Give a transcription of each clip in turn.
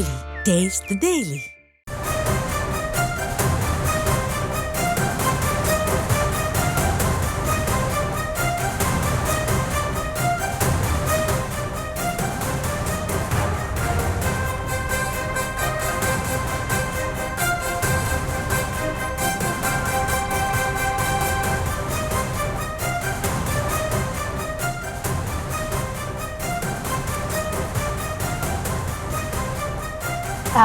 Daily. Taste the Daily.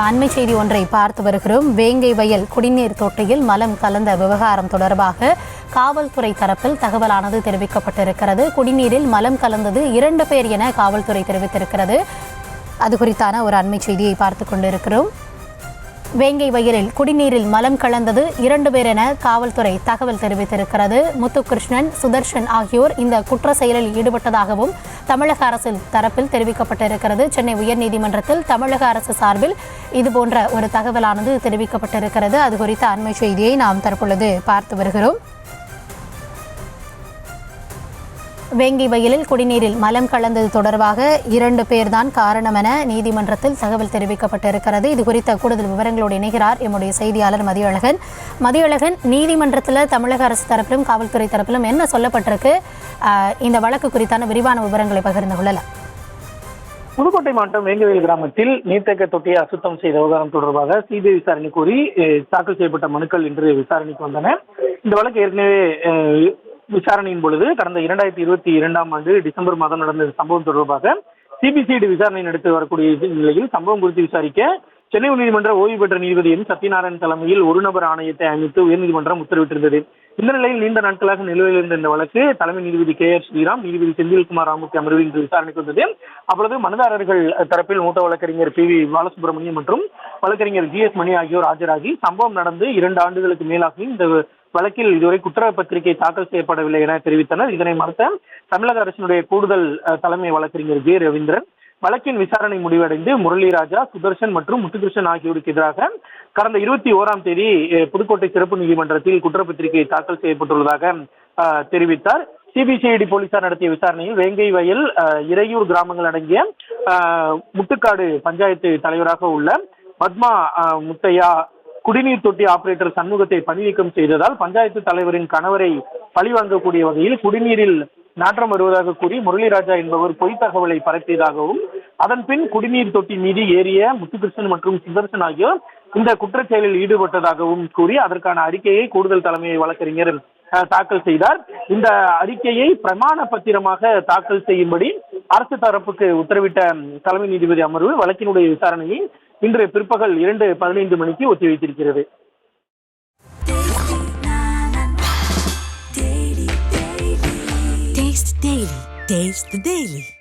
அண்மை செய்தி ஒன்றை பார்த்து வருகிறோம். வேங்கை வயல் குடிநீர் தொட்டியில் மலம் கலந்த விவகாரம் தொடர்பாக காவல்துறை தரப்பில் தகவலானது தெரிவிக்கப்பட்டிருக்கிறது. குடிநீரில் மலம் கலந்தது 2 பேர் என காவல்துறை தெரிவித்திருக்கிறது. அது குறித்தான ஒரு அண்மை செய்தியை பார்த்து கொண்டிருக்கிறோம். வேங்கை வயலில் குடிநீரில் மலம் கலந்தது 2 பேர் என காவல்துறை தகவல் தெரிவித்திருக்கிறது. முத்துகிருஷ்ணன், சுதர்ஷன் ஆகியோர் இந்த குற்ற செயலில் ஈடுபட்டதாகவும் தமிழக அரசு தரப்பில் தெரிவிக்கப்பட்டிருக்கிறது. சென்னை உயர்நீதிமன்றத்தில் தமிழக அரசு சார்பில் இதுபோன்ற ஒரு தகவலானது தெரிவிக்கப்பட்டிருக்கிறது. அது குறித்த அண்மை செய்தியை நாம் தற்பொழுது பார்த்து வருகிறோம். வேங்கை வயலில் குடிநீரில் மலம் கலந்தது தொடர்பாக 2 பேர் தான் காரணம் என நீதிமன்றத்தில் தகவல் தெரிவிக்கப்பட்டிருக்கிறது. இது குறித்த கூடுதல் விவரங்களோடு இணைகிறார் எம்முடைய செய்தியாளர் மதியழகன். மதியழகன், நீதிமன்றத்தில் தமிழக அரசு தரப்பிலும் காவல்துறை தரப்பிலும் என்ன சொல்லப்பட்டிருக்கு? இந்த வழக்கு குறித்தான விரிவான விவரங்களை பகிர்ந்து கொள்ளலாம். புதுக்கோட்டை மாவட்டம் வேங்கவேல் கிராமத்தில் நீர்த்தேக்க தொட்டியை அசுத்தம் செய்த விவகாரம் தொடர்பாக சிபிஐ விசாரணை கோரி தாக்கல் செய்யப்பட்ட மனுக்கள் இன்று விசாரணைக்கு வந்தன. இந்த வழக்கு ஏற்கனவே விசாரணையின் பொழுது கடந்த 2022ஆம் ஆண்டு டிசம்பர் மாதம் நடந்த சம்பவம் தொடர்பாக சிபிசிஐடி விசாரணை நடத்தி வரக்கூடிய நிலையில் சம்பவம் குறித்து விசாரிக்க சென்னை உயர்நீதிமன்ற ஓய்வு பெற்ற நீதிபதி என் சத்யநாராயணன் தலைமையில் ஒரு நபர் ஆணையத்தை அமைத்து உயர்நீதிமன்றம் உத்தரவிட்டிருந்தது. இந்த நிலையில் நீண்ட நாட்களாக நிலுவையில் இருந்த இந்த வழக்கு தலைமை நீதிபதி KR ஸ்ரீராம், நீதிபதி செந்தில்குமார் ராமூர்த்தி அமர்வில் இன்று விசாரணைக்கு வந்தது. அப்பொழுது மனுதாரர்கள் தரப்பில் மூத்த வழக்கறிஞர் PV பாலசுப்ரமணியம் மற்றும் வழக்கறிஞர் GS மணி ஆகியோர் ஆஜராகி சம்பவம் நடந்து 2 ஆண்டுகளுக்கு மேலாகி இந்த வழக்கில் இதுவரை குற்றப்பத்திரிகை தாக்கல் செய்யப்படவில்லை என தெரிவித்தனர். இதனை மறுத்த தமிழக அரசினுடைய கூடுதல் தலைமை வழக்கறிஞர் J. ரவீந்திரன் வழக்கின் விசாரணை முடிவடைந்து முரளிராஜா, சுதர்ஷன் மற்றும் முத்துகிருஷ்ணன் ஆகியோருக்கு எதிராக கடந்த 21ஆம் தேதி புதுக்கோட்டை சிறப்பு நீதிமன்றத்தில் குற்றப்பத்திரிகை தாக்கல் செய்யப்பட்டுள்ளதாக தெரிவித்தார். சிபிசிஐடி போலீசார் நடத்திய விசாரணையில் வேங்கை வயல் இறையூர் கிராமங்கள் அடங்கிய முட்டுக்காடு பஞ்சாயத்து தலைவராக உள்ள பத்மா முத்தையா குடிநீர் தொட்டி ஆபரேட்டர் சண்முகத்தை பணிநீக்கம் செய்ததால் பஞ்சாயத்து தலைவரின் கணவரை பழிவாங்கக்கூடிய வகையில் குடிநீரில் நாற்றம் வருவதாக கூறி முரளிராஜா என்பவர் பொய் தகவலை பரப்பியதாகவும் அதன் பின் குடிநீர் தொட்டி மீது ஏறிய முத்துகிருஷ்ணன் மற்றும் சுதர்சன் ஆகியோர் இந்த குற்றச்செயலில் ஈடுபட்டதாகவும் கூறி அதற்கான அறிக்கையை கூடுதல் தலைமை வழக்கறிஞர் தாக்கல் செய்தார். இந்த அறிக்கையை பிரமாண பத்திரமாக தாக்கல் செய்யும்படி அரசு தரப்புக்கு உத்தரவிட்ட தலைமை நீதிபதி அமர்வு வழக்கினுடைய விசாரணையை இன்று பிற்பகல் 2:15 மணிக்கு ஒத்திவைத்திருக்கிறது. Taste the Daily.